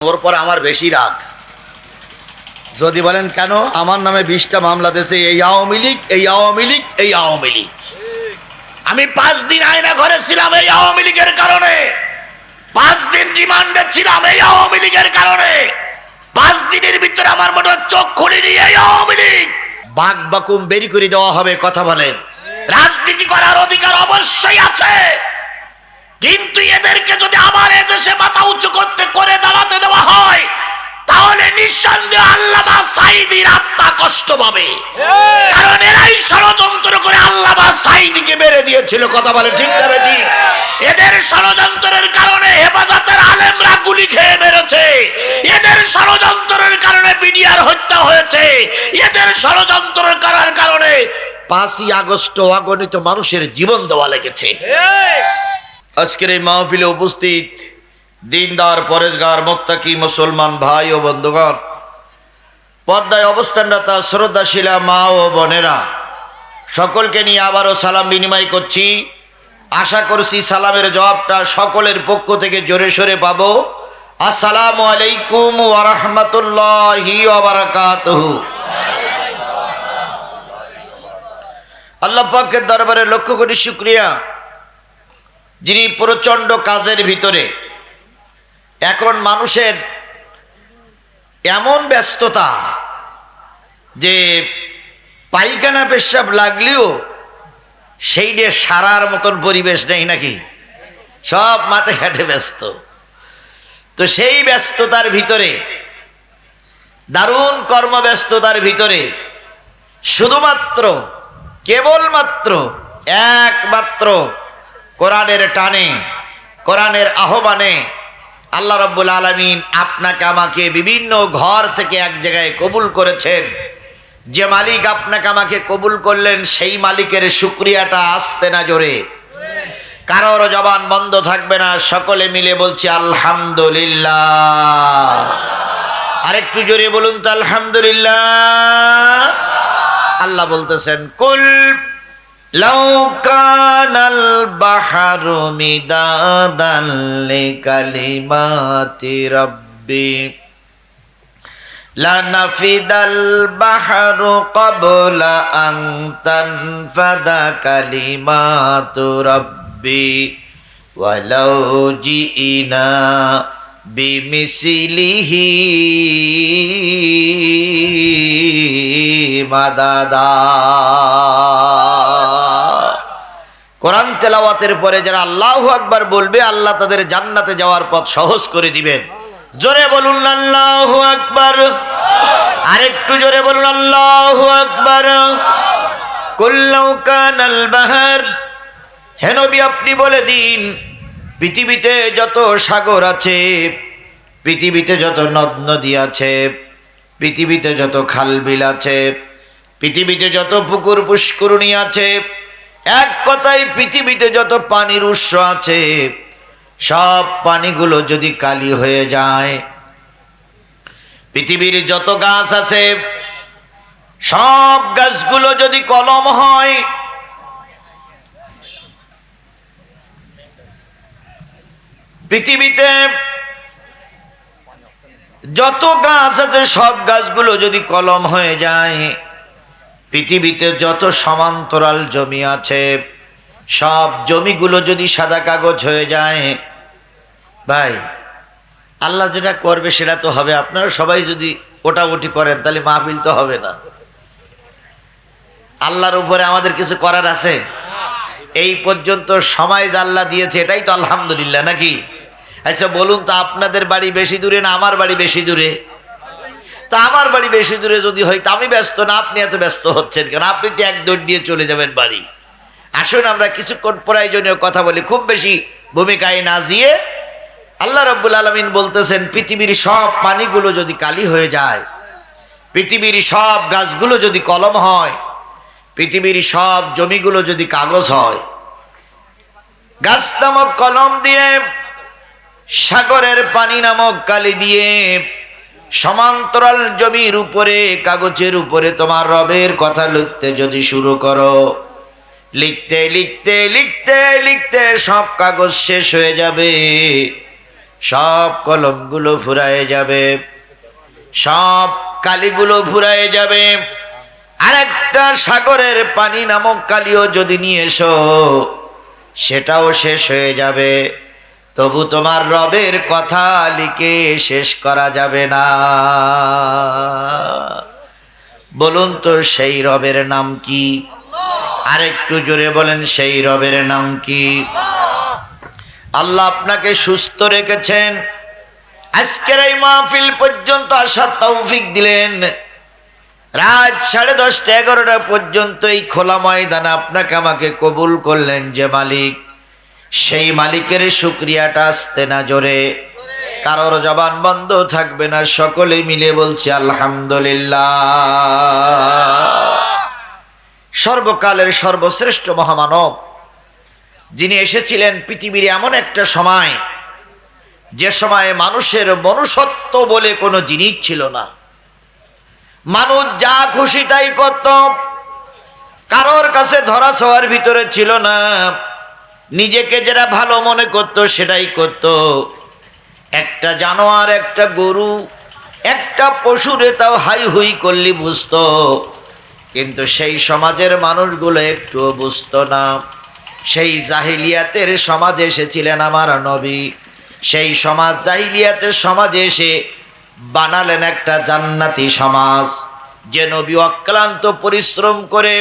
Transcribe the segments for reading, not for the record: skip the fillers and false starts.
ওর পর আমার বেশি রাগ। যদি বলেন কেন, আমার নামে 20টা মামলা দিয়েছে, এই আওয়ামী লীগ, এই আওয়ামী লীগ, এই আওয়ামী লীগ। আমি 5 দিন আয়না ঘরে ছিলাম এই আওয়ামী লীগের কারণে, 5 দিন রিমান্ডে ছিলাম এই আওয়ামী লীগের কারণে, 5 দিনের ভিতরে আমার মোটর চোখ খুলিনি এই আওয়ামী লীগ। বাক বাকুম বেরি করে দেওয়া হবে। কথা বলেন, রাজনীতি করার অধিকার অবশ্যই আছে, কিন্তু এদেরকে যদি আবার এদেশে মাথা উঁচু করে দাঁড়াতে দেওয়া হয়, তাহলে নিঃসন্দেহে আল্লামা সাঈদীর আত্মা কষ্ট পাবে। কারণ এরাই ষড়যন্ত্র করে আল্লামা সাঈদীকে মেরে দিয়েছিল। কথা বলে ঠিক না ঠিক? এদের ষড়যন্ত্রের কারণে হেফাজতের আলেমরা গুলি খেয়ে মেরেছে, এদের ষড়যন্ত্রের কারণে বিডিআর হত্যা হয়েছে, এদের ষড়যন্ত্রের কারণে 5ই আগস্ট অগণিত মানুষের জীবন দেওয়া লেগেছে। আজকের এই মাহফিলে উপস্থিত দিনদার, পরেশগার, মুত্তাকি মুসলমান ভাই ও বন্ধুগণ, পর্দায় অবস্থানরত শ্রদ্ধাশীলা মা ও বোনেরা, সকলকে নিয়ে আবারও সালাম বিনিময় করছি। আশা করছি সালামের জবাবটা সকলের পক্ষ থেকে জোরে সোরে পাবো। আসসালামু আলাইকুম ওয়া রাহমাতুল্লাহি ওয়া বারাকাতুহু। আল্লাহ পাকের দরবারে লক্ষ কোটি শুকরিয়া, যিনি প্রচণ্ড কাজের ভিতরে এখন মানুষের এমন ব্যস্ততা যে পায়খানা পেশাব লাগলেও সেই নিয়ে সারার মতন পরিবেশ নেই নাকি, সব মাঠে ঘাটে ব্যস্ত। তো সেই ব্যস্ততার ভিতরে, দারুণ কর্মব্যস্ততার ভিতরে শুধুমাত্র কেবলমাত্র একমাত্র কোরআনের টানে, কোরআনের আহ্বানে আল্লাহ রাব্বুল আলামিন আপনাকে আমাকে বিভিন্ন ঘর থেকে এক জায়গায় কবুল করেছেন। যে মালিক আপনাকে আমাকে কবুল করলেন, সেই মালিকের শুকরিয়াটা আসতে না জোরে, কারোর জবান বন্ধ থাকবে না, সকলে মিলে বলছি আলহামদুলিল্লাহ। আরেকটু জোরে বলুন তো আলহামদুলিল্লাহ। আল্লাহ বলতেছেন, কুল লাউ কানাল বাহরু মিদাদান লিকালিমাতি রাব্বি লানাফিদাল বাহরু ক্বাবলা আন তানফাদা কালিমাতু রাব্বি ওয়ালাউ জিইনা বিমিসলিহি মাদাদা। কোরআন তেলাওয়াতের পরে যারা আল্লাহু আকবার বলবে, আল্লাহ তাদের জান্নাতে যাওয়ার পথ সহজ করে দিবেন। জোরে বলুন আল্লাহু আকবার। আরেকটু জোরে বলুন আল্লাহু আকবার। কুল্লাউ কানাল বাহর, হে নবী আপনি বলে দিন, পৃথিবীতে যত সাগর আছে, পৃথিবীতে যত নদ নদী আছে, পৃথিবীতে যত খাল বিল আছে, পৃথিবীতে যত পুকুর পুষ্করণী আছে, এক কথায় পৃথিবীতে যত পানির উৎস আছে, সব পানিগুলো যদি কালি হয়ে যায়, পৃথিবীর যত গাছ আছে সব গাছগুলো যদি কলম হয়, পৃথিবীতে যত গাছ আছে সব গাছগুলো যদি কলম হয়ে যায়, পৃথিবীতে যত সমান্তরাল জমি আছে সব জমিগুলো যদি সাদা কাগজ হয়ে যায়, ভাই আল্লাহ যেটা করবে সেটা তো হবে। আপনারা সবাই যদি ওটাউটি করেন তাহলে মাহফিল তো হবে না। আল্লাহর উপরে আমাদের কিছু করার আছে? এই পর্যন্ত সময় যে আল্লাহ দিয়েছে এটাই তো আলহামদুলিল্লাহ নাকি? আচ্ছা বলুন তো, আপনাদের বাড়ি বেশি দূরে না আমার বাড়ি বেশি দূরে? তা আমার বাড়ি বেশি দূরে যদি হয় তা আমি ব্যস্ত না, আপনি এত ব্যস্ত হচ্ছেন কেন? আপনি তো এক দৌড় দিয়ে চলে যাবেন বাড়ি। আসুন আমরা কিছুক্ষণ প্রয়োজনীয় কথা বলি, খুব বেশি ভূমিকায় না যেয়ে। আল্লাহ রাব্বুল আলামিন বলতেছেন, পৃথিবীর সব পানিগুলো যদি কালি হয়ে যায়, পৃথিবীর সব গাছগুলো যদি কলম হয়, পৃথিবীর সব জমিগুলো যদি কাগজ হয়, গাছ নামক কলম দিয়ে, সাগরের পানি নামক কালি দিয়ে, সমান্তরাল জমির উপরে কাগজের উপরে তোমার রবের কথা লিখতে যদি শুরু করো, লিখতে লিখতে লিখতে লিখতে সব কাগজ শেষ হয়ে যাবে। সব কলমগুলো ফুরায়ে যাবে, সব কালিগুলো ফুরায়ে যাবে। আরেকটা সাগরের পানি নামক কালিও যদি নিয়ে এসো, সেটাও শেষ হয়ে যাবে, তবু তোমার রবের কথা লিখে শেষ করা যাবে না। বলুন তো সেই রবের নাম কি? আরেকটু জোরে বলেন, সেই রবের নাম কি? আল্লাহ আপনাকে সুস্থ রেখেছেন, আজকের এই মাহফিল পর্যন্ত আসার তৌফিক দিলেন, রাত 10:30 11টা পর্যন্ত এই খোলা ময়দানে আপনাকে আমাকে কবুল করলেন যে মালিক, সেই মালিকের শুকরিয়াটা আসতে না জোরে, কারোর জবান বন্ধ থাকবে না, সকলে মিলে বলছি আলহামদুলিল্লাহ। সর্বকালের সর্বশ্রেষ্ঠ মহামানব যিনি এসেছিলেন পৃথিবীর এমন একটা সময়, যে সময়ে মানুষের মনুষ্যত্ব বলে কোনো জিনিস ছিল না, মানুষ যা খুশি তাই করত, কারোর কাছে ধরা ছোঁয়ার ভিতরে ছিল না, নিজেকে যেটা ভালো মনে করত সেটাই করত। একটা জানোয়ার, একটা গরু, একটা পশুরে তাও হাই হুই করলি বুঝত, কিন্তু সেই সমাজের মানুষগুলো একটুও বুঝত না। সেই জাহিলিয়াতের সমাজে এসেছিলেন আমার নবী, সেই সমাজ জাহিলিয়াতের সমাজে এসে বানালেন একটা জান্নাতি সমাজ। যে নবী অক্লান্ত পরিশ্রম করে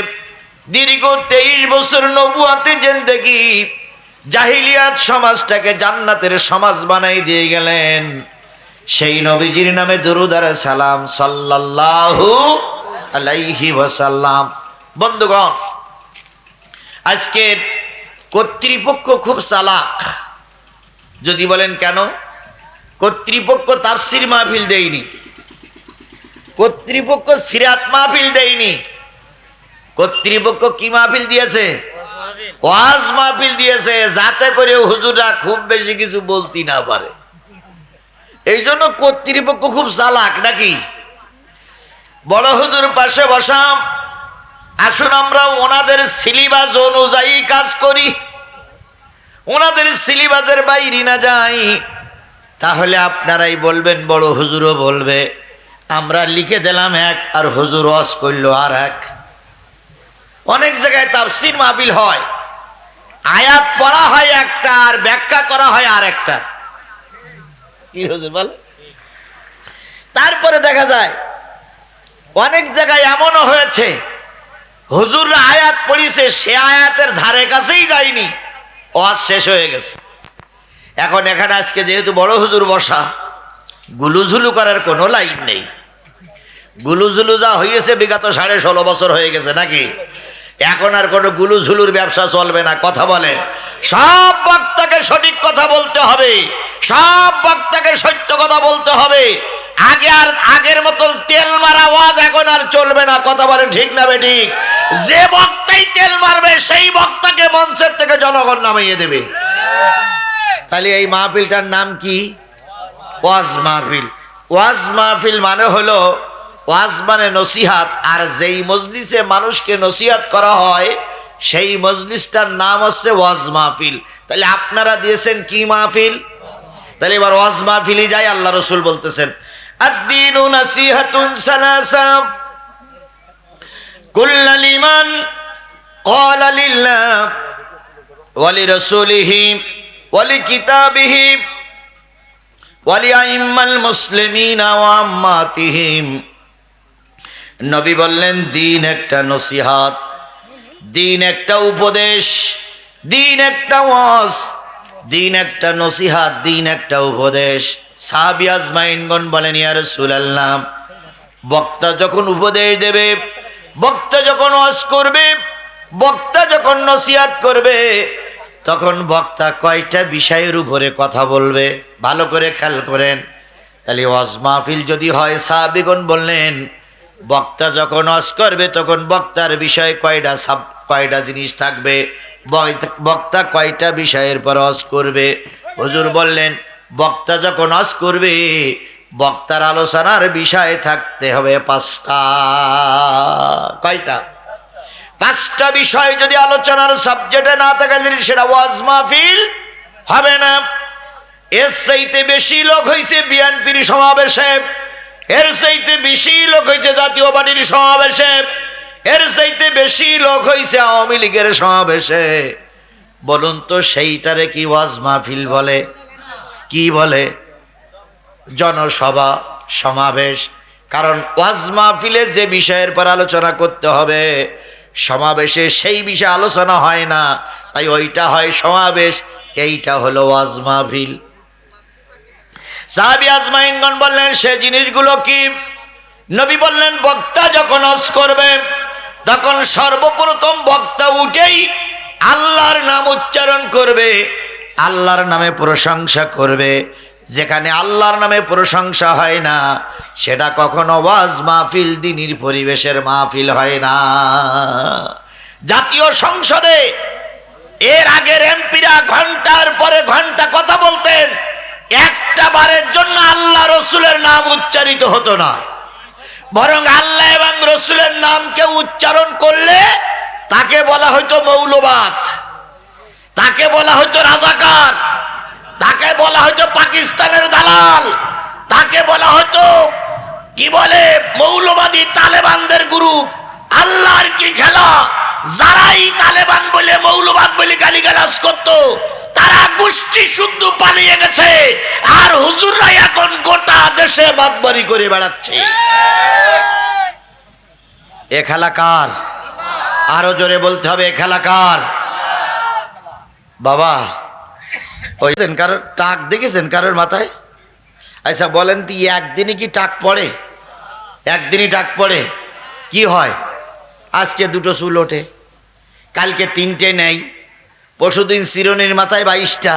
দীর্ঘ 23 বছর নবুয়াতে জিন্দেগি জাহিলিয়াত সমাজটাকে জান্নাতের সমাজ বানাই দিয়ে গেলেন, সেই নবীজির নামে দুরূদ আর সালাম সাল্লাল্লাহু আলাইহি ওয়াসাল্লাম। বন্ধুগণ, আজকে কর্তৃপক্ষ খুব চালাক। যদি বলেন কেন? কর্তৃপক্ষ তাফসির মাহফিল দেয়নি, কর্তৃপক্ষ সিরাত মাহফিল দেয়নি, কর্তৃপক্ষ কি মাহফিল দিয়েছে? ওয়াজ মাহফিল দিয়েছে, যাতে করে হুজুররা খুব বেশি কিছু বলতে না পারে। এই জন্য কর্তৃপক্ষ খুব চালাক নাকি? বড় হুজুর পাশে বসা, আসুন আমরা ওনাদের সিলেবাস অনুযায়ী কাজ করি, ওনাদের সিলেবাসের বাইরে না যাই, তাহলে আপনারাই বলবেন, বড় হুজুরও বলবে আমরা লিখে দিলাম এক, আর হুজুর ওয়াজ করলো আর এক। অনেক জায়গায় তাফসীর মাহফিল হয়, আয়াত পড়া হয় একটা আর ব্যাখ্যা করা হয় আর একটা। কি হুজুর বল? তারপরে দেখা যায় অনেক জায়গায় এমনও হয়েছে হুজুররা আয়াত পড়িছে, সে আয়াতের ধারে কাছেই যায়নি, ওয়াজ শেষ হয়ে গেছে। এখন এখানে আজকে যেহেতু বড় হুজুর বসা, গুলুঝুলু করার কোনো লাইন নেই। গুলুঝুলু যা হয়েছে বিগত 16.5 বছর হয়ে গেছে নাকি? এখন আর কোনো গুলুঝুলুর ব্যবসা চলবে না। কথা বলে, সব বক্তাকে সঠিক কথা বলতে হবে, সব বক্তাকে সত্য কথা বলতে হবে। আগের মতন তেল মারা ওয়াজ এখন আর চলবে না। কথা বলেন ঠিক না বেঠিক? যে বক্তাই তেল মারবে সেই বক্তাকে মঞ্চের থেকে জনগণ নামিয়ে দেবে। তাহলে এই মাহফিলটার নাম কি? ওয়াজ মাহফিল। ওয়াজ মাহফিল মানে হলো, ওয়াজ মানে নসিহাত, আর যেই মজলিসে মানুষকে নসিহাত করা হয় সেই মজলিসটার নাম হচ্ছে ওয়াজ মাহফিল। তাহলে আপনারা দিয়েছেন কি মাহফিল? তাহলে এবার ওয়াজ মাহফিলই যাই। আল্লাহ রাসূল বলতেছেন, আদ-দীনু নাসিহাতুন সালাসা কুল্লু লিমান ক্বালা লিল্লাহ ওয়া লিরাসূলিহি ওয়া লিকিতাবিহি ওয়া লিআইম্মাল মুসলিমিনা ওয়া আম্মাতিহিম। নবী বললেন, দিন একটা নসিহাত, দিন একটা উপদেশ, দিন একটা ওয়াজ, দিন একটা নসিহাত, দিন একটা উপদেশ। সাহাবী আজমাইনগণ বলেন, ইয়া রাসূলুল্লাহ, বক্তা যখন উপদেশ দেবে, বক্তা যখন ওয়াজ করবে, বক্তা যখন নসিহাত করবে, তখন বক্তা কয়টা বিষয়ের উপরে কথা বলবে? ভালো করে খেয়াল করেন। তাহলে ওয়াজ মাহফিল যদি হয়, সাহাবীগণ বললেন বক্তা যখন ওয়াজ করবে তখন বক্তার বিষয় কয়টা জিনিস থাকবে, বক্তা কয়টা বিষয়ের পর ওয়াজ করবে? হুজুর বললেন, বক্তা যখন ওয়াজ করবে বক্তার আলোচনার বিষয় থাকতে হবে 5টা। কয়টা? 5টা বিষয় যদি আলোচনার সাবজেক্টে না থাকে সেটা ওয়াজ মাহফিল হবে না। এর চাইতে বেশি লোক হয়েছে বিএনপির সমাবেশে, এর চাইতে বেশি লোক হয়েছে জাতীয় পার্টির সমাবেশে, এর চাইতে বেশি লোক হয়েছে আওয়ামী লীগের সমাবেশে। বলুন তো সেইটারে কি ওয়াজ মাহফিল বলে? কি বলে? জনসভা, সমাবেশ। কারণ ওয়াজ মাহফিলে যে বিষয়ের পর আলোচনা করতে হবে, সমাবেশে সেই বিষয়ে আলোচনা হয় না, তাই ওইটা হয় সমাবেশ, এইটা হলো ওয়াজ মাহফিল। সাহাবী আজমাইনগণ বললেন সে জিনিসগুলো কি? নবী বললেন বক্তা যখন ওয়াজ করবে তখন সর্বপ্রথম বক্তা উঠেই আল্লাহর নাম উচ্চারণ করবে, আল্লাহর নামে প্রশংসা করবে। যেখানে আল্লাহর নামে প্রশংসা হয় না সেটা কখনো ওয়াজ মাহফিল, দ্বীনের পরিবেশের মাহফিল হয় না। জাতীয় সংসদে এর আগের এমপিরা ঘন্টার পরে ঘন্টা কথা বলতেন, একটা বারের জন্য আল্লাহ রসুলের নাম উচ্চারিত হতো না, বরং আল্লাহ এবং রসুলের নামকে উচ্চারণ করলে তাকে বলা হয়তো মৌলবাদ, তাকে বলা হয়তো রাজাকার, তাকে বলা হয়তো পাকিস্তানের দালাল, তাকে বলা হয়তো কি বলে মৌলবাদী তালেবানদের গ্রুপ। আল্লাহর কি খেলা! যারাই তালেবান বলে মৌলবাদ বলে গালিগালাজ করতো তারা গোষ্ঠী শুদ্ধ পালিয়ে গেছে, আর হুজুররা এখন গোটা দেশে মাতবাড়ি করে বেড়াচ্ছে। এ খেলা কার? আরো জোরে বলতে হবে, এ খেলা কার? বাবা ওই কারোর টাক দেখেছেন কারোর মাথায়? আচ্ছা বলেন তো একদিনই কি টাক পড়ে? একদিনই টাক পড়ে? কি হয়? আজকে দুটো চুল ওঠে, কালকে তিনটে নেই, পরশুদিন চিরনির মাথায় 22টা,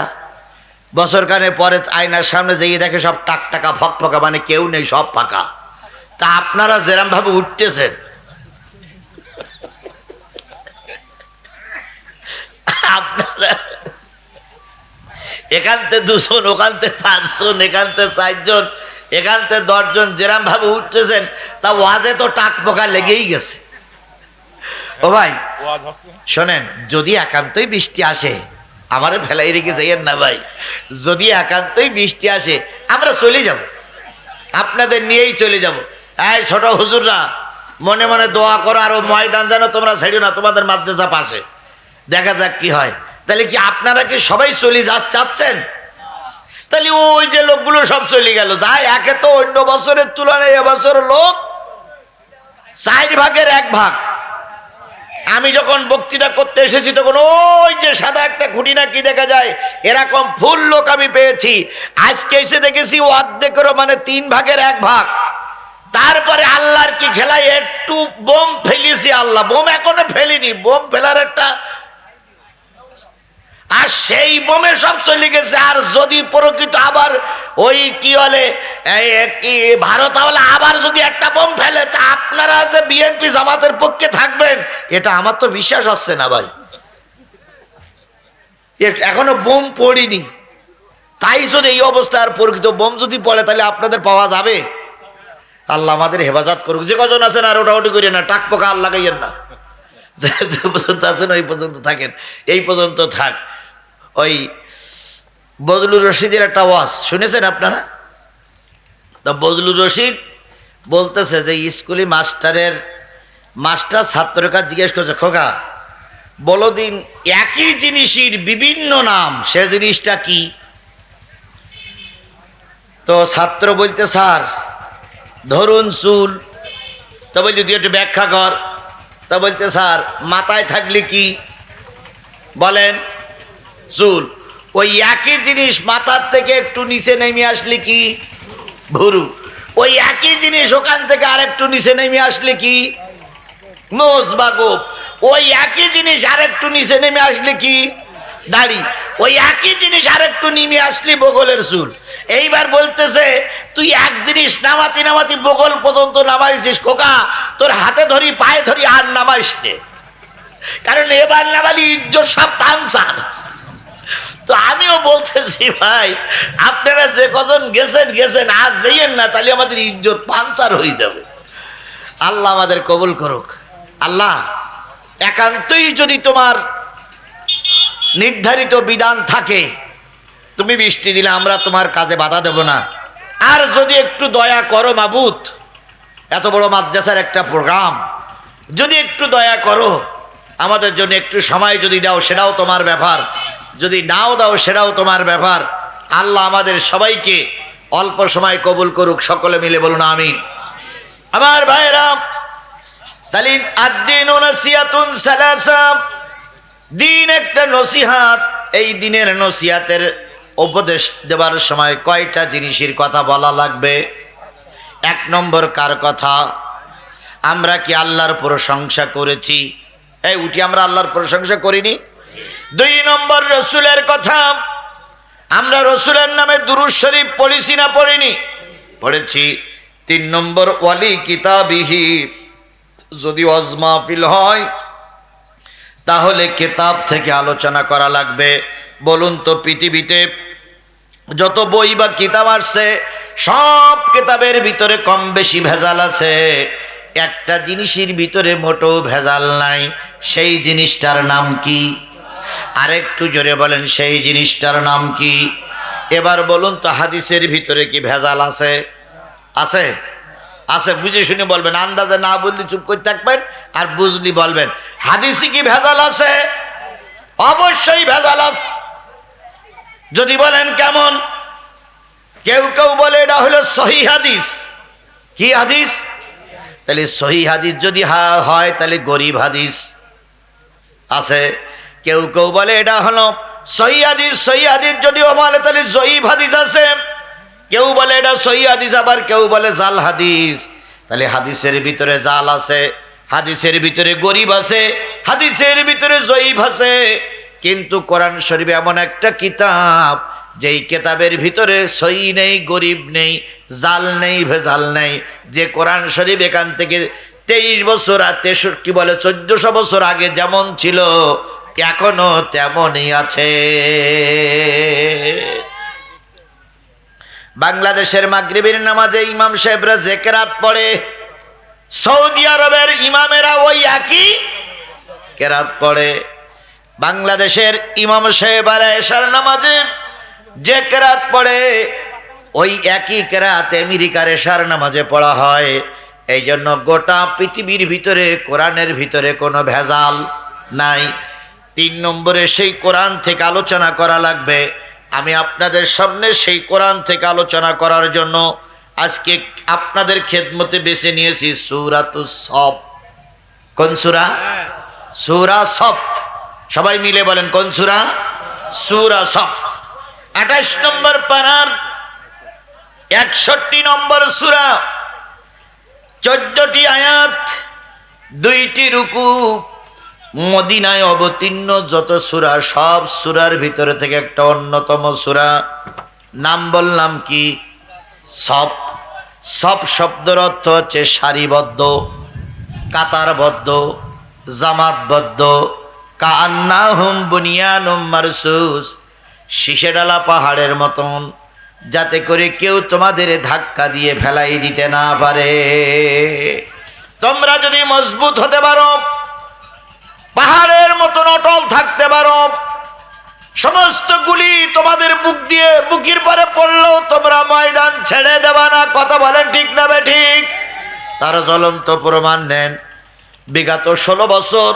বছর কানে পরে আয়নার সামনে যেয়ে দেখে সব টাক টাকা ফক ফকা, মানে কেউ নেই, সব ফাঁকা। তা আপনারা যেরম ভাবে উঠতেছেন, আপনারা এখানতে 2 জন, ওখানতে 5 জন, এখানতে 4 জন, এখানতে 10 জন, যেরম ভাবে উঠতেছেন তা ওয়াজে তো টাক পোকা লেগেই গেছে। ও ভাই শোনেন, যদি একান্তই বৃষ্টি আসে, আমারে ফেলাই রেখে যাইয়েন না ভাই, যদি একান্তই বৃষ্টি আসে আমরা চলে যাব, আপনাদের নিয়েই চলে যাব। এই ছোট হুজুররা মনে মনে দোয়া করো, আর ও ময়দান যেন তোমরা ছেড়ো না, তোমাদের মাদ্রাসা পাশে, দেখা যাক কি হয়। তাহলে কি আপনারা কি সবাই চলে চাচ্ছেন? তাহলে ওই যে লোকগুলো সব চলে গেল, যাই একে তো অন্য বছরের তুলনায় এবছর লোক 4 ভাগের 1 ভাগ। আমি যখন বক্তৃতা করতে এসেছি তখন ওই যে সাদা একটা খুঁটি না কি দেখা যায়, এরকম ফুল লোক আমি পেয়েছি। আজকে এসে দেখেছি অর্ধেকেরও মানে 3 ভাগের 1 ভাগ। তারপরে আল্লাহর কি খেলায় একটু বোম ফেলেছি, আল্লাহ বোম এখনো ফেলিনি, বোম ফেলার একটা, আর সেই বোমে সব চলে গেছে। আর যদি প্রকৃত আবার ওই কি বলে ভারত হলে আবার যদি একটা বোম ফেলে, তা আপনারা যে বিএনপি জামাতের পক্ষে থাকবেন এটা আমার তো বিশ্বাস হচ্ছে না ভাই। এখনো বোম পড়িনি, তাই যদি এই অবস্থায় আর প্রকৃত বোম যদি পড়ে তাহলে আপনাদের পাওয়া যাবে? আল্লাহ আমাদের হেফাজত করুক। যে কজন আছেন আর ওটা ওটি করি না, টাক পোকা আর লাগাইয়েন না, যে পর্যন্ত আছেন ওই পর্যন্ত থাকেন, এই পর্যন্ত থাক। ওই বজলুর রশিদের একটা ওয়াজ শুনেছেন আপনারা? তা বজলুর রশিদ বলতেছে যে স্কুলে মাস্টার ছাত্রের কাছে জিজ্ঞেস করছে, খোকা বলো দিন একই জিনিসের বিভিন্ন নাম, সে জিনিসটা কি? তো ছাত্র বলতে, স্যার ধরুন চুল। তা বলতে তুই একটু ব্যাখ্যা কর। তা বলতে, স্যার মাথায় থাকলে কি বলেন? চুল। ওই একই জিনিস মাথার থেকে একটু নিচে নেমে আসলে কি? ভুরু। ওই একই জিনিস ওখান থেকে আর একটু নিচে নেমে আসলে কি? মোষ বা গোপ। ওই একই জিনিস আর একটু নিচে নেমে আসলে কি? দাড়ি। ওই একই জিনিস আর একটু নেমে আসলে বগলের চুল। এইবার বলতেছে তুই এক জিনিস নামাতি নামাতি বগল পর্যন্ত নামাইছিস, খোকা তোর হাতে ধরি পায়ে ধরি আর নামাইস নে, কারণ এবার নামালি ইজ্জত সব পাঞ্চার। তো আমিও বলতেছি ভাই আপনারা যে কজন গেছেন আজ যাইয়েন না, তাহলে আমাদের ইজ্জত পাঞ্চার হয়ে যাবে। আল্লাহ আমাদের কবুল করুক। আল্লাহ একান্তই যদি তোমার নির্ধারিত বিধান থাকে তুমি বৃষ্টি দিলে আমরা তোমার কাজে বাধা দেব না। আর যদি একটু দয়া করো মাবুদ, এত বড় মাদ্রাসার একটা প্রোগ্রাম, যদি একটু দয়া করো আমাদের জন্য একটু সময় যদি দাও সেটাও তোমার ব্যাপার, যদি নাও দাও সেটাও তোমার ব্যাপার। আল্লাহ আমাদের সবাইকে অল্প সময় কবুল করুক, সকলে মিলে বলুন আমিন। আমার ভাইরা, তাহলে আদ-দীনু নাসিহাতুন সালাসা, দিন একটা নসিহাত। এই দিনের নসিহাতের উপদেশ দেওয়ার সময় কয়টা জিনিসের কথা বলা লাগবে? এক নম্বর কার কথা? আমরা কি আল্লাহর প্রশংসা করেছি? এই উঠি, আমরা আল্লাহর প্রশংসা করিনি। দুই নম্বর রসুলের কথা, আমরা রসুলের নামে দুরূদ শরীফ পড়েছি না পড়িনি? পড়েছি। তিন নম্বর ওয়ালি কিতাবিহি, যদি ওয়াজ মাহফিল হয় তাহলে কিতাব থেকে আলোচনা করা লাগবে। বলুন তো পৃথিবীতে যত বই বা কিতাব আসছে সব কিতাবের ভিতরে কম বেশি ভেজাল আছে, একটা জিনিসের ভিতরে মোটেও ভেজাল নাই। সেই জিনিসটার নাম কি? আরেকটু জোরে বলেন, সেই জিনিসটার নাম কি? এবার বলুন তো হাদিসের ভিতরে কি ভেজাল আছে? আছে? আছে, বুঝে শুনে বলবেন, আন্দাজে না বললে চুপ করে থাকবেন, আর বুঝলি বলবেন। হাদিসে কি ভেজাল আছে? অবশ্যই ভেজাল আছে। যদি বলেন কেমন? কেউ কেউ বলে এটা হলো সহিহ হাদিস। কি হাদিস? তাহলে সহিহ হাদিস যদি হয় তাহলে গরিব হাদিস আছে। কেউ কেউ বলে এটা হলো সহিহ হাদিস। সহিহ হাদিস যদিও বলে তাহলে জয়ীফ হাদিস আছে। কেউ বলে এটা সহিহ হাদিস, আবার কেউ বলে জাল হাদিস। তাহলে হাদিসের ভিতরে জাল আছে, হাদিসের ভিতরে গরিব আছে, হাদিসের ভিতরে জয়ীফ আছে। কিন্তু কোরআন শরীফ এমন একটা কিতাব যেই কিতাবের ভিতরে সহি নেই, গরিব নেই, জাল নেই, ভেজাল নেই। যে কোরআন শরীফ এখান থেকে 23 বছর আর 1400 বছর আগে যেমন ছিল এখনো তেমনই আছে। বাংলাদেশের মাগরিবের নামাজে ইমাম সাহেবরা যে কেরাত পড়ে, সৌদি আরবের ইমামেরা ওই একই কেরাত পড়ে। বাংলাদেশের ইমাম সাহেবরা এশার নামাজে যে কেরাত পড়ে ওই একই কেরাত আমেরিকার এশার নামাজে পড়া হয়। এই জন্য গোটা পৃথিবীর ভিতরে কোরআনের ভিতরে কোনো ভেজাল নাই। 3 নম্বরে সেই কোরআন থেকে আলোচনা করা লাগবে। আমি আপনাদের সামনে সেই কোরআন থেকে আলোচনা করার জন্য আজকে আপনাদের খেদমতে বেছে নিয়েছি সূরাতুস সফ। কোন সূরা? সূরা সফ। সবাই মিলে বলেন কোন সূরা? সূরা সফ। 28 নম্বর পারার 61 নম্বর সূরা, 14টি আয়াত, 2টি রুকু। মদিনায় অবতীর্ণ যত সূরা সব সূরার ভিতরে থেকে একটা অন্যতম সূরা, নাম বললাম কি? সফ। সফ শব্দের অর্থ হচ্ছে সারিবদ্ধ, কাতারবদ্ধ, জামাতবদ্ধ। কাআন্নাহুম বুনিয়ানুম মারসুস, শীষে ডালা পাহাড়ের মতন, যাতে করে কেউ তোমাদের ধাক্কা দিয়ে ফেলাই দিতে না পারে। তোমরা যদি মজবুত হতে পারো, পাহাড়ের মতন অটল থাকতে পারো, সমস্ত গুলি তোমাদের বুকের পরে পড়লেও তোমরা ময়দান ছেড়ে দেবা না। কথা বলেন ঠিক না বেঠিক? তার জ্বলন্ত প্রমাণ নেন। বিগত 16 বছর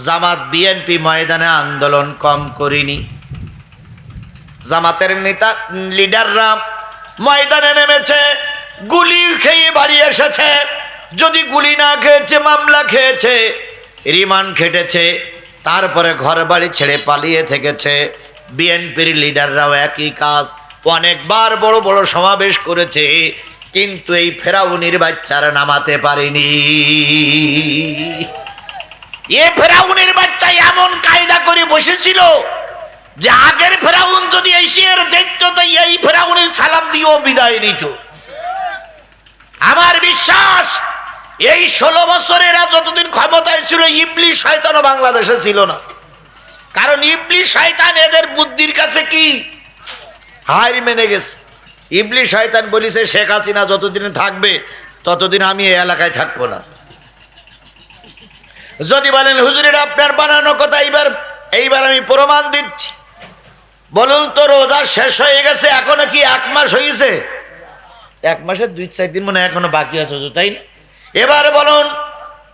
জামাত বিএনপি ময়দানে আন্দোলন কম করিনি। জামাতের নেতা লিডাররা ময়দানে নেমেছে, গুলি খেয়ে বাড়ি এসেছে। যদি গুলি না খেয়েছে, মামলা খেয়েছে, রিমান্ড খেটেছে, তারপরে ঘর বাড়ি ছেড়ে পালিয়ে থেকেছে। বিএনপির লিডাররাও একই কাজ। অনেকবার বড় বড় সমাবেশ করেছে, কিন্তু এই ফেরাউনির বাচ্চারা নামাতে পারেনি। এ ফেরাউনের বাচ্চা এমন কায়দা করে বসেছিল যে আগের ফেরাউন যদি এসে দেখতো তো এই ফেরাউনের সালাম দিয়েও বিদায় নিত। আমার বিশ্বাস এই 16 বছরেরা যতদিন ক্ষমতায় ছিল ইবলিস শয়তানও বাংলাদেশে ছিল না। কারণ ইবলিস শয়তান এদের বুদ্ধির কাছে কি হার মেনে গেছে। ইবলিস শয়তান বলেছে শেখ হাসিনা যতদিন থাকবে ততদিন আমি এই এলাকায় থাকবো না। যদি বলেন হুজুরের আপনার বানানো কথা, এইবার আমি প্রমাণ দিচ্ছি। বলুন তো, রোজা শেষ হয়ে গেছে, এখনো কি 1 মাস হয়েছে? 1 মাসের 2-4 দিন মনে হয় এখনো বাকি আছে, তাই না? এবার বলুন,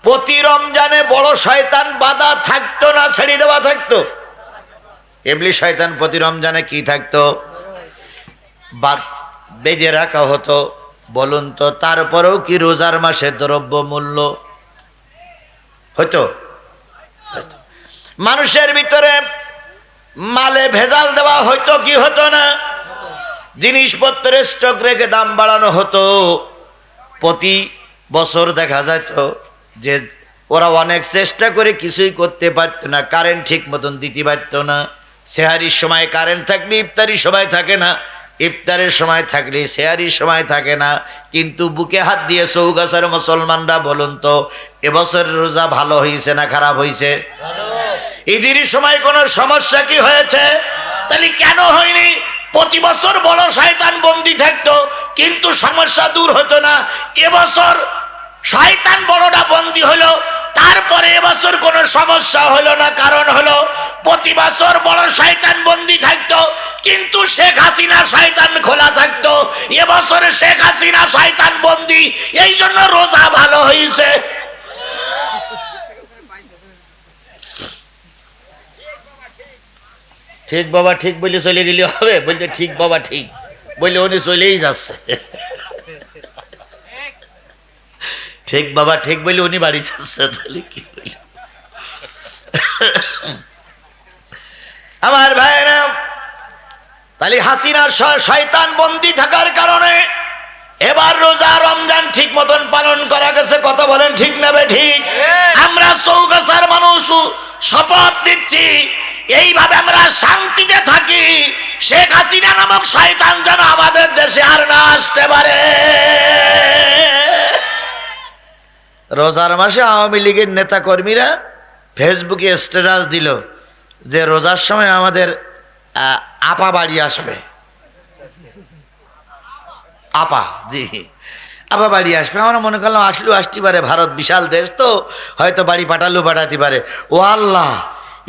প্রতি রমজানে বড় শয়তান বাধা থাকতো না ছেড়ে দেওয়া থাকতো? ইবলিস শয়তান প্রতি রমজানে কি থাকতো? বেঁধে রাখা হতো। বলুন তো, তারপরেও কি রোজার মাসে দ্রব্য মূল্য হতো? মানুষের ভিতরে মালে ভেজাল দেওয়া হইতো কি হতো না? জিনিসপত্রের স্টক রেখে দাম বাড়ানো হতো। প্রতি বছর দেখা যেত যে ওরা অনেক চেষ্টা করে কিছুই করতে পারত না। কারেন্ট ঠিক মতন দিতে পারত না। সেহারির সময় কারেন্ট থাকলে ইফতারির সময় থাকে না, ইফতারের সময় থাকলে সেহারির সময় থাকে না। কিন্তু বুকে হাত দিয়ে চৌগাছার মুসলমানরা বলুন তো, এবছর রোজা ভালো হয়েছে না খারাপ হয়েছে? ঈদের সময় কোনো সমস্যা কি হয়েছে? তাহলে কেন হয়নি? প্রতি বছর বড় শয়তান বন্দী থাকতো কিন্তু সমস্যা দূর হতো না। এবছর শয়তান বড়টা বন্দী হলো, তারপরে এবছর কোনো সমস্যা হলো না। কারণ হলো প্রতি বছর বড় শয়তান বন্দী থাকতো কিন্তু শেখ হাসিনা শয়তান খোলা থাকতো। এবছরে শেখ হাসিনা শয়তান বন্দী, এই জন্য রোজা ভালো হয়েছে। ঠিক বাবা ঠিক বলে চলে গেলে হবে? বলতে ঠিক বাবা ঠিক বললে উনি চলেই যাচ্ছে। ঠিক বাবা ঠিক বলে উনি বাড়ি যাচ্ছে, তাহলে কি বলি? আমার ভাইরা, তাহলে হাসিনার শয়তান বন্দী থাকার কারণে এবার রোজা রমজান ঠিক মতন পালন করা গেছে। কথা বলেন ঠিক না ঠিক? আমরা চৌগাছার মানুষ শপথ দিচ্ছি, এইভাবে আমরা শান্তিতে থাকি, শেখ হাসিনা নামক শয়তান যেন আমাদের দেশে আর না আসতে পারে। রোজার মাসে আওয়ামী লীগের নেতা কর্মীরা ফেসবুকে স্ট্যাটাস দিল যে রোজার সময় আমাদের আপা বাড়ি আসবে। আপা, জি আপা বাড়ি আসবে। আমরা মনে করলাম আসলেও আসতে পারে, ভারত বিশাল দেশ তো, হয়তো বাড়ি পাঠালেও পাঠাতে পারে। ও আল্লাহ,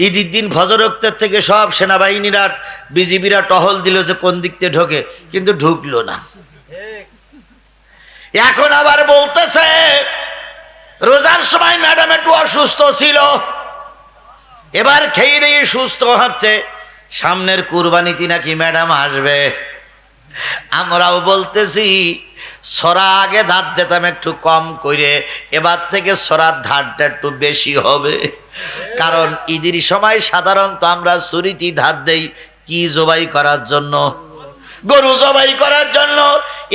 ঈদের দিন ফজর ওয়াক্তের থেকে সব সেনাবাহিনীরা বিজিবিরা টহল দিল যে কোন দিক থেকে ঢোকে, কিন্তু ঢুকলো না। এখন আবার বলতেছে রোজার সময় ম্যাডাম একটু অসুস্থ ছিল, এবার খেয়ে দিয়ে সুস্থ হচ্ছে, সামনের কুরবানিতে নাকি ম্যাডাম আসবে। আমরাও বলতেছি সরা আগে ধার দিতাম একটু কম করে, এবার থেকে সরার ধারটা একটু বেশি হবে। কারণ ঈদের সময় সাধারণত আমরা ছুরিটি ধার দেই কি জবাই করার জন্য? গরু জবাই করার জন্য।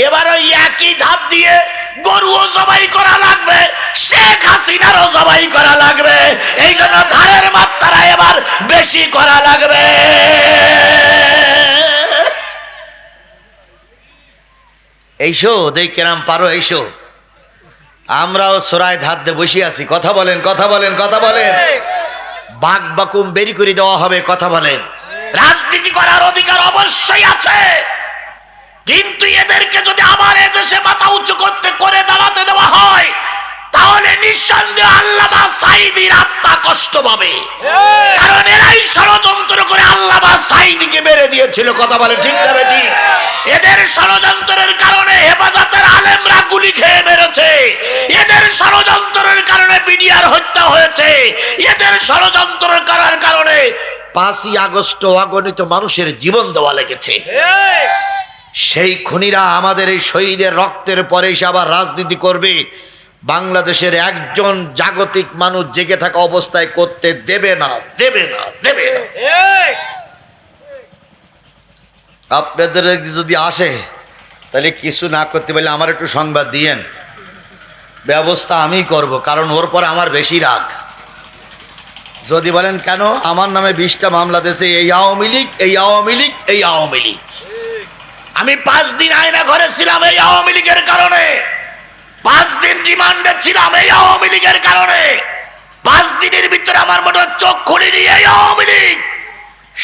এবার ওই একই ধার দিয়ে গরুও জবাই করা লাগবে, শেখ হাসিনারও জবাই করা লাগবে। এই জন্য ধারের মাত্রা এবার বেশি করা লাগবে। এইসো দেখ কেরাম পারো, এইসো। আমরাও সরাই ধার দিয়ে বসে আছি। কথা বলেন, কথা বলেন, কথা বলেন। বাক বাকুম বেরি করে দেওয়া হবে। কথা বলেন। রাজনীতি করার অধিকার অবশ্যই আছে, কিন্তু এদেরকে যদি আবার এদেশে মাথা উঁচু করতে করে দাঁড়াতে দেওয়া হয় তাহলে নিঃসন্দেহ আল্লামা সাঈদীর আত্মা কষ্ট পাবে। কারণ এরাই ষড়যন্ত্র করে আল্লামা সাঈদীকে মেরে দিয়েছিল। কথা বলে ঠিক না ঠিক? এদের ষড়যন্ত্রের কারণে হেফাজতের আলেমরা গুলি খেয়ে মেরেছে, এদের ষড়যন্ত্রের কারণে বিডিআর হত্যা হয়েছে, এদের ষড়যন্ত্রের করার কারণে 5ই আগস্ট অগণিত মানুষের জীবন দেওয়া লেগেছে। সেই খুনিরা আমাদের এই শহীদের রক্তের পরে এসে আবার রাজনীতি করবে। বাংলাদেশের একজন জাগতিক মানুষ জেগে থাকা অবস্থায় করতে দেবে না, দেবে না, দেবে না। আপনাদের যদি আসে তাহলে কিছু না করতে পারলে আমার একটু সংবাদ দিয়েন, ব্যবস্থা আমি করব। কারণ ওর পর আমার বেশি রাগ। যদি বলেন কেন, আমার নামে 20টা মামলা দিয়েছে এই আওয়ামী লীগ, এই আওয়ামী লীগ, এই আওয়ামী লীগ। আমি 5 দিন আয়না ঘরে ছিলাম এই আওয়ামী লীগের কারণে, 5 দিন রিমান্ডে ছিলাম এই আওয়ামী লীগের কারণে, 5 দিনের ভিতরে আমার মোট চোখ খুলিনি এই আওয়ামী লীগ।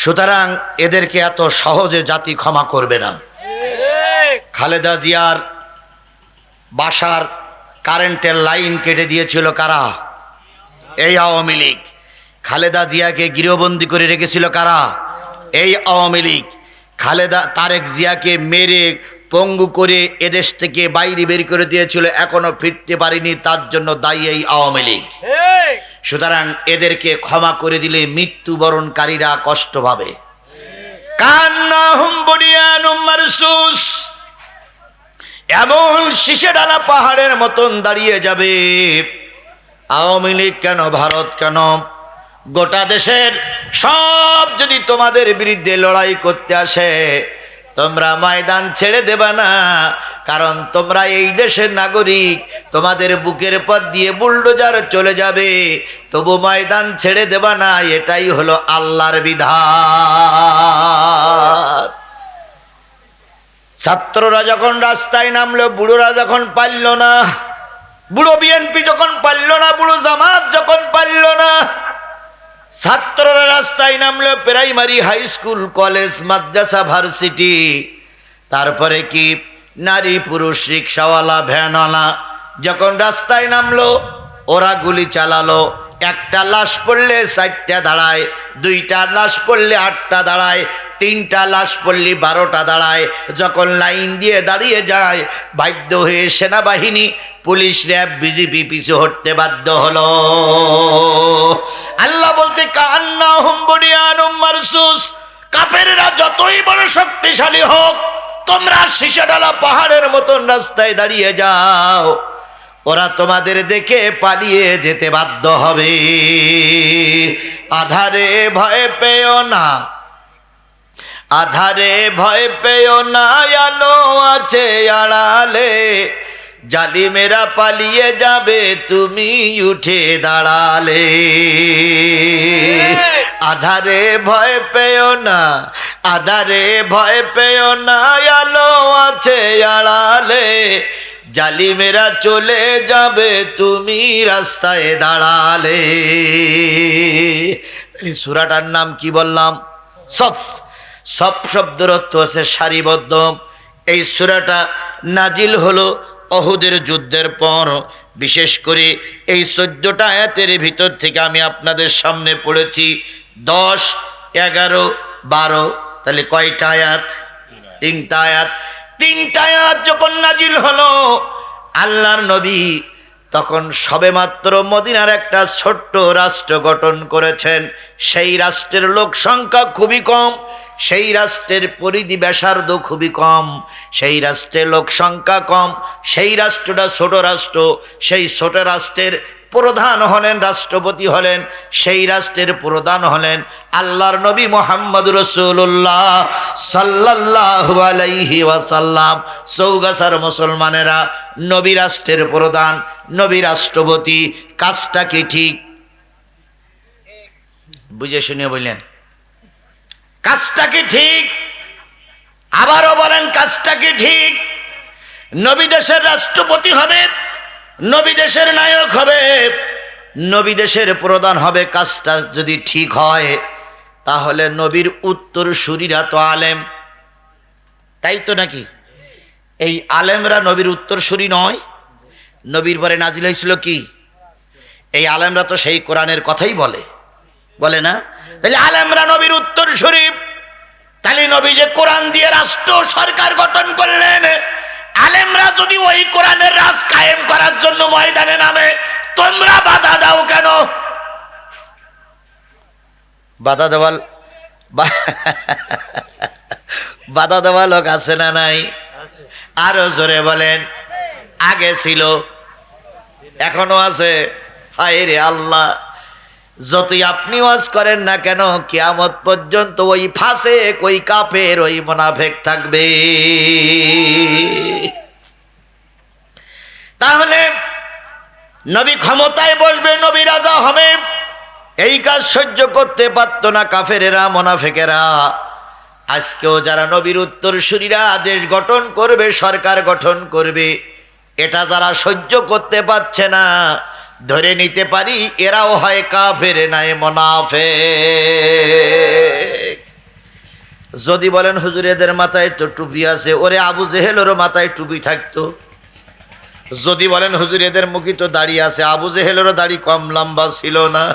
সুতরাং এদেরকে এত সহজে জাতি ক্ষমা করবে না। খালেদা জিয়ার বাসার কারেন্টের লাইন কেটে দিয়েছিল কারা? এই আওয়ামী লীগ। খালেদা জিয়াকে গৃহবন্দী করে রেখেছিল কারা? এই আওয়ামী লীগ খালেদা তারেক জিয়াকে মেরে পঙ্গু করে এদেশ থেকে বাইরে বের করে দিয়েছিল, এখনো ফিরতে পারেনি, তার জন্য দায়ী এই আওয়ামী লীগ। সুতরাং এদেরকে ক্ষমা করে দিলে মৃত্যুবরণকারীরা কষ্ট পাবে। কান্নাহুম বুনিয়ানুম মারসুস, এমন শীষে ডালা পাহাড়ের মতন দাঁড়িয়ে যাবে। আওয়ামী লীগ কেন, ভারত কেন, গোটা দেশের সব যদি তোমাদের বিরুদ্ধে লড়াই করতে আসে, তোমরা ময়দান ছেড়ে দেবা না, কারণ তোমরা এই দেশের নাগরিক। তোমাদের বুকের পথ দিয়ে বুলডোজার চলে যাবে, তবু ময়দান ছেড়ে দেবা না, এটাই হলো আল্লাহর বিধান। ছাত্ররা যখন রাস্তায় নামলো, বুড়োরা যখন পারল না, বুড়ো বিএনপি যখন পারল না, বুড়ো জামাত যখন পারল না, ছাত্ররা রাস্তায় নামলো, প্রাইমারি, হাই স্কুল, কলেজ, মাদ্রাসা, ভার্সিটি, তারপরে কি নারী পুরুষ, রিক্সাওয়ালা, ভ্যানওয়ালা যখন রাস্তায় নামলো, ওরা গুলি চালালো। একটা লাশ পড়লে 4টা দাঁড়ায়, 2টা লাশ পড়লে 8টা দাঁড়ায়, 3টা লাশ পড়লে 12টা দাঁড়ায়। যখন লাইন দিয়ে দাঁড়িয়ে যায়, বাধ্য হয়ে সেনাবাহিনী, পুলিশ, র্যাব, বিজেপি পিছু হটতে বাধ্য হলো। আল্লাহ বলতে কান্নাহুম বুনিয়ানুম মারসুস, কাফেররা যতই বড় শক্তিশালী হোক, তোমরা শীষেডালা পাহাড়ের মতন রাস্তায় দাঁড়িয়ে যাও, ওরা তোমাদের দেখে পালিয়ে যেতে বাধ্য হবে। আধারে ভয় পেও না, আধারে ভয় পেও না, আলো আছে আড়ালে, জালিমেরা পালিয়ে যাবে, তুমি উঠে দাঁড়ালে। আধারে ভয় পেও না, আধারে ভয় পেও না, আলো আছে আড়ালে, জালিমেরা চলে যাবে, তুমি রাস্তায় দাঁড়ালে। এই সূরাটার নাম কি বললাম? সব শব্দের অর্থ আছে সারিবদ্ধ। এই সূরাটা নাজিল হলো অহুদের যুদ্ধের পর। বিশেষ করে এই 14টা আয়াতের ভিতর থেকে আমি আপনাদের সামনে পড়েছি 10, 11, 12, তাহলে কয়টা আয়াত? 3টা আয়াত। 3টা আয়াত যখন নাজিল হলো, আল্লাহর নবী তখন সবেমাত্র মদিনার একটা ছোট্ট রাষ্ট্র গঠন করেছেন। সেই রাষ্ট্রের লোক সংখ্যা খুবই কম, সেই রাষ্ট্রের পরিধি ব্যাসার্ধ খুবই কম, সেই রাষ্ট্রের লোক সংখ্যা কম, সেই রাষ্ট্রটা ছোট রাষ্ট্র। সেই ছোট রাষ্ট্রের প্রধান হলেন, রাষ্ট্রপতি হলেন, সেই রাষ্ট্রের প্রধান হলেন আল্লাহর নবী মুহাম্মদ রাসূলুল্লাহ সাল্লাল্লাহু আলাইহি ওয়াসাল্লাম। চৌগাছার মুসলমানেরা, নবী রাষ্ট্রের প্রধান, নবী রাষ্ট্রপতি, কাজটা কি ঠিক? বুঝে শুনে বললেন, কাজটা কি ঠিক? আবারও বলেন, কাজটা কি ঠিক? নবী দেশের রাষ্ট্রপতি হবে, নবী দেশের নায়ক হবে, নবী দেশের প্রধান হবে। কাজটা যদি ঠিক হয়, তাহলে নবীর উত্তরসূরিরা তো আলেম, তাই তো নাকি? এই আলেমরা নবীর উত্তরসূরি নয়? নবীর পরে নাজিল হয়েছিল কি? এই আলেমরা তো সেই কোরআনের কথাই বলে, বলে না? তাহলে আলেমরা নবীর উত্তরসূরি। তাহলে নবী যে কোরআন দিয়ে রাষ্ট্র সরকার গঠন করলেন, আলেমরা যদি ওই কোরআনের রাজ কায়েম করার জন্য ময়দানে নামে, তোমরা বাধা দাও কেন? বাধা দেওয়া লোক আছে না নাই? আরো জোরে বলেন। আগে ছিল, এখনো আছে। হায় রে আল্লাহ, যতই আপনি ওয়াজ করেন না কেন, কিয়ামত পর্যন্ত ওই ফাসিক, ওই কাফের, ওই মুনাফিক থাকবে। তাহলে নবী ক্ষমতায় বসবে, নবী রাজা হবে, এই কাজ সহ্য করতে পারত না কাফেরেরা, মুনাফিকেরা। আজকেও যারা নবীর উত্তরসূরিরা দেশ গঠন করবে, সরকার গঠন করবে, এটা যারা সহ্য করতে পারছে না, ধরে নিতে পারি এরাও হয় কাফের, নাই মুনাফিক। যদি বলেন হুজুর এদের মাথায় তো টুপি আছে, ওরে আবু জেহেলেরও মাথায় টুপি থাকতো। যদি বলেন হুজুর এদের মুখে তো দাড়ি আছে, আবু জেহেলেরও দাড়ি কম লম্বা ছিল না।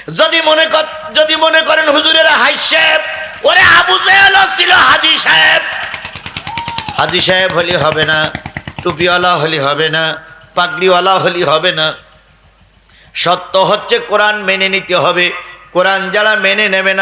যদি মনে করেন হুজুরের হাইসেব, ওরে আবু জেহেল ছিল হাজী সাহেব। হাজী সাহেব হলে হবে না, টুপিওয়ালা হলে হবে না, পাগড়িওয়ালা হলে হবে না। সত্য হচ্ছে কোরআন মেনে নিতে হবে। কোরআন যারা মেনে নেবে না